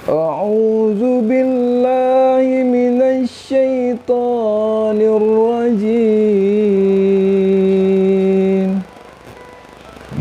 أعوذ بالله من الشيطان الرجيم.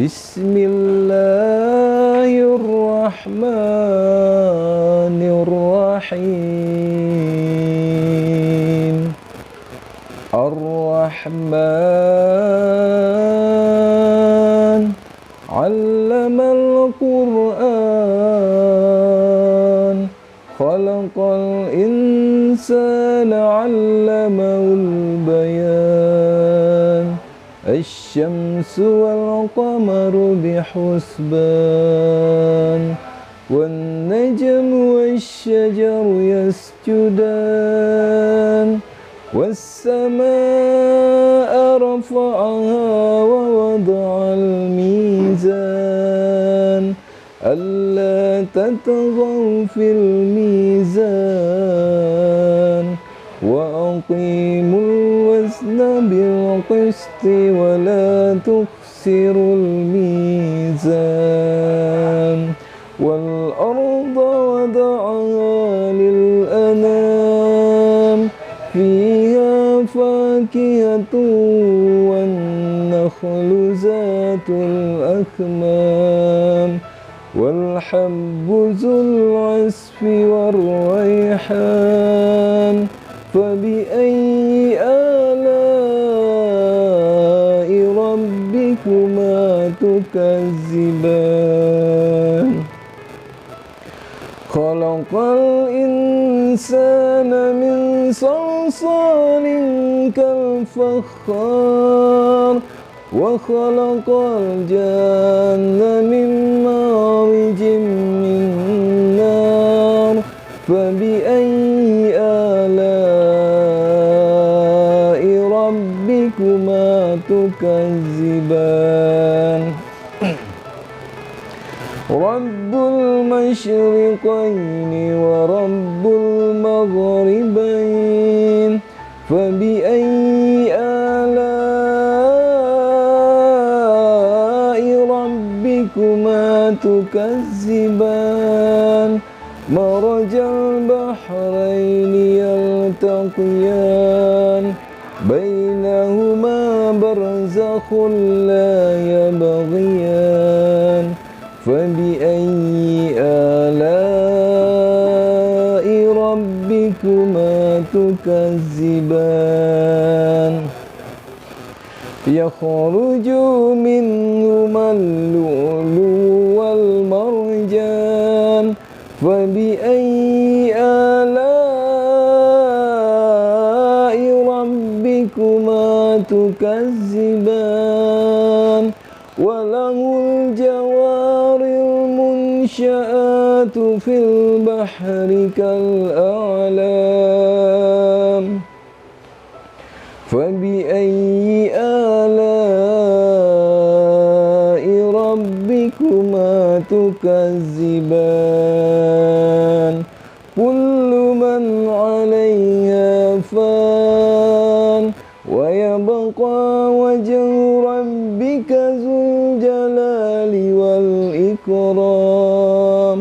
بسم الله الرحمن الرحيم. الرحمن علم القرآن خلق الإنسان علمه البيان. الشمس والقمر بحسبان والنجم والشجر يسجدان. والسماء رفعها ووضع الميزان ألا تطغوا في الميزان وأقيموا الوزن بالقسط ولا تخسروا الميزان. والأرض وضعها للأنام فيها فاكهة والنخل ذات الأكمام والحب ذو العصف والريحان. فبأي آلاء ربكما تكذبان. خلق الإنسان من صلصال كالفخار وخلق الجن من مارج من نار. فبأي آلاء ربكما تكذبان. رب المشرقين ورب المغربين. فبأي آلاء ربكما تكذبان. مرج البحرين يلتقيان بينهما برزخ لا يبغيان. فبأي آلاء ربكما تكذبان. يخرج منهما اللؤلؤ والمرجان. فبأي آلاء ربكما تكذبان. وله الجوار المنشآت في البحر كالأعلام. فبأي آلاء ربكما تكذبان. كل من عليها فان ويبقى وجه ربك ذو الجلال والإكرام.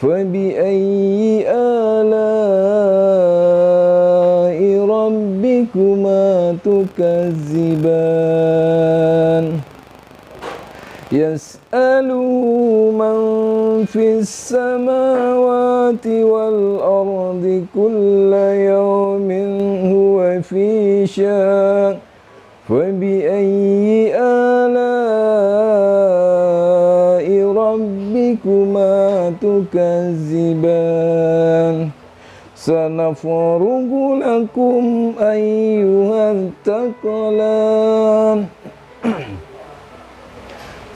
فبأي آلاء ربكما تكذبان. يسأله من في السماوات والأرض كل يوم هو في شأن. فبأي آلاء ربكما تكذبان. سنفرغ لكم أيها الثقلان.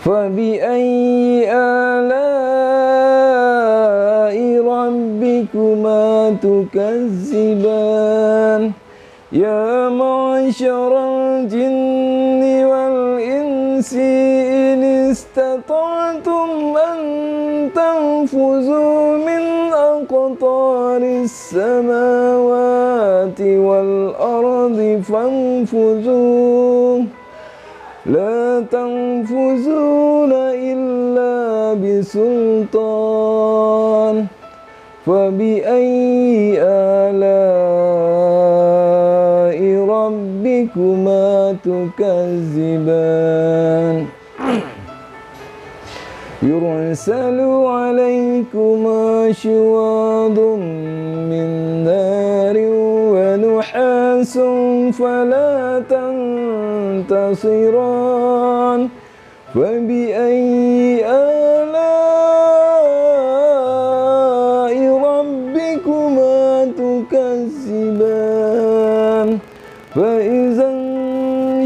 فبأي آلاء ربكما تكذبان. يا معشر الجن والإنس إن استطعتم أن تنفذوا من أقطار السماوات والأرض فانفذوا لا تنفذون إلا بسلطان. فبأي آلاء ربكما تكذبان يرسل عليكما شواظ من نار ونحاس فلا تنتصران فبأي آلاء ربكما تكذبان فإذا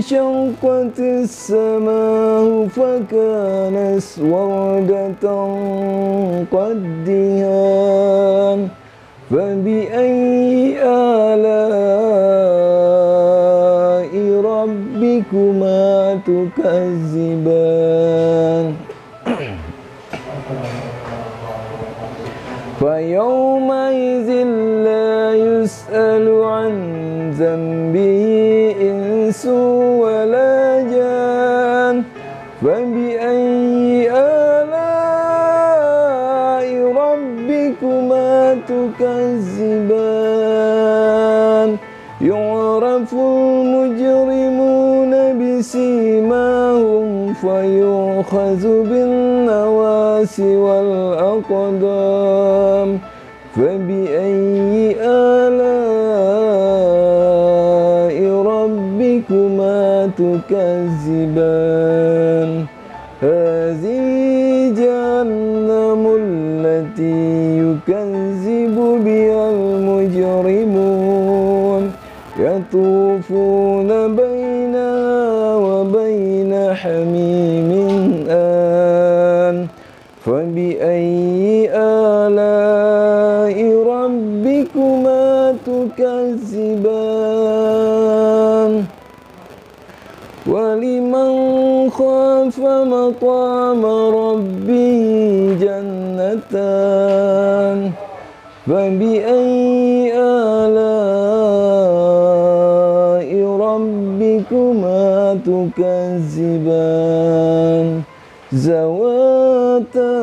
انشقت السماء فكانت وردة كالدهان فبأي آلاء ربكما تكذبان فيومئذ لا يسأل عن ذنبه إنس ولا جان فبأي آلاء ربكما تكذبان يعرف المجرمون بسيماهم فيؤخذ بالنواصي والأقدام فبأي آلاء ربكما تكذبان هذه جهنم التي يكذب بها المجرمون يطوفون بينها وبين حميم آن فبأي آلاء ربكما تكذبان ولمن خاف مقام ربه جنتان فبأي آلاء ربكما تكذبان ذواتا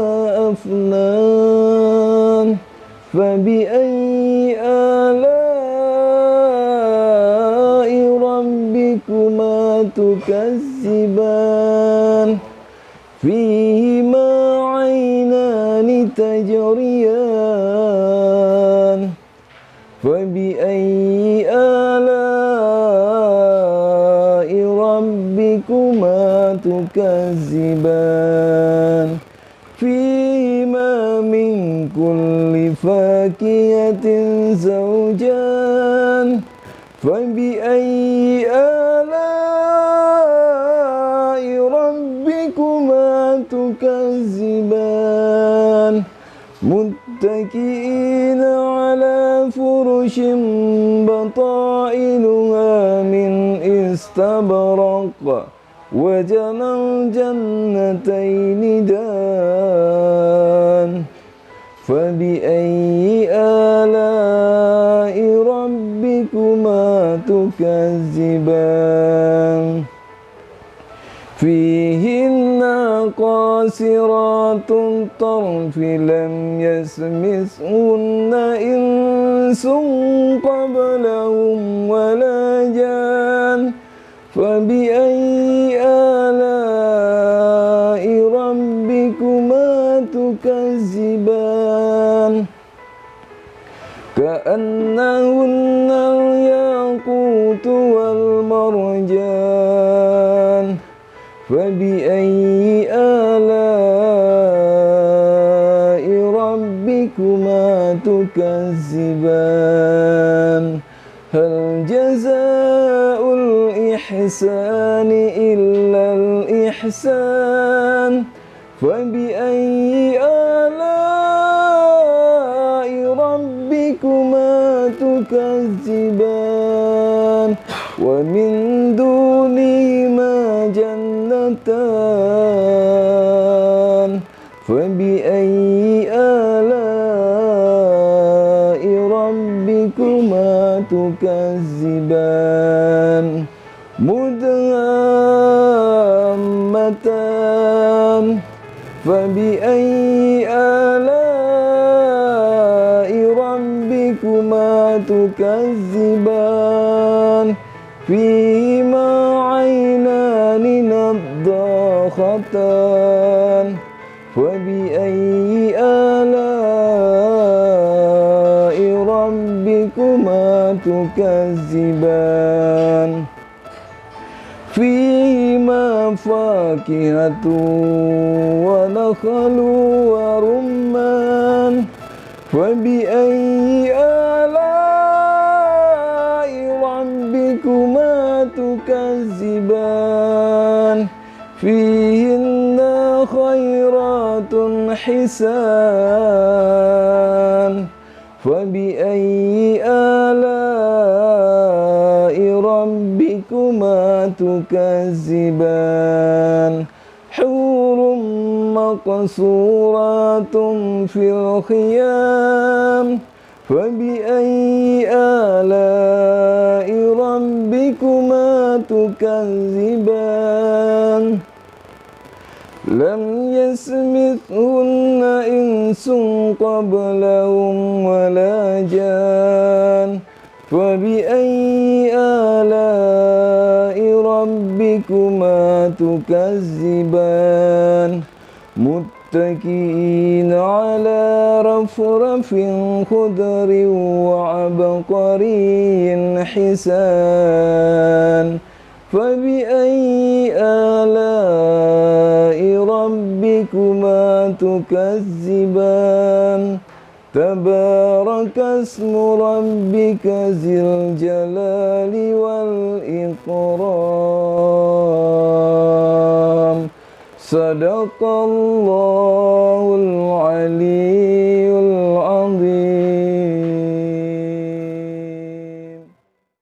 أفنان فبأي آلاء ربكما تكذبان فيهما عينان تجريان فبأي آلاء ربكما تكذبان فيهما من كل فاكهة زوجان فبأي آلاء ربكما تكذبان متكئين على فرش بطائنها من استبرق وجنى الجنتين دان فبأي آلاء ربكما تكذبان فيهن قاصرات الطرف لم يسمسهن إنس قبلهم ولا جان فبأي آلاء ربكما تكذبان كأنهن الياقوت والمرجان فبأي آلاء ربكما تكذبان هل جزاء الإحسان إلا الإحسان فبأي آلاء ربكما تكذبان ومن دونهما جنتان فبأي آلاء ربكما تكذبان مدهامتان فبأي آلاء تكذبان فيهما عينان نضاختان فبأي آلاء ربكما تكذبان فيهما فاكهة ونخل ورمان فبأي آلاء ربكما تكذبان فيهن خيرات حسان فبأي آلاء ربكما تكذبان حور مقصورات في الخيام فبأي آلاء ربكما تكذبان لم يسمثهن إنس قبلهم ولا جان فبأي آلاء ربكما تكذبان متكئين على رفرف خضر وعبقري حسان فبأي آلاء ربكما تكذبان تبارك اسم ربك ذي الجلال والإكرام صدق الله العلي العظيم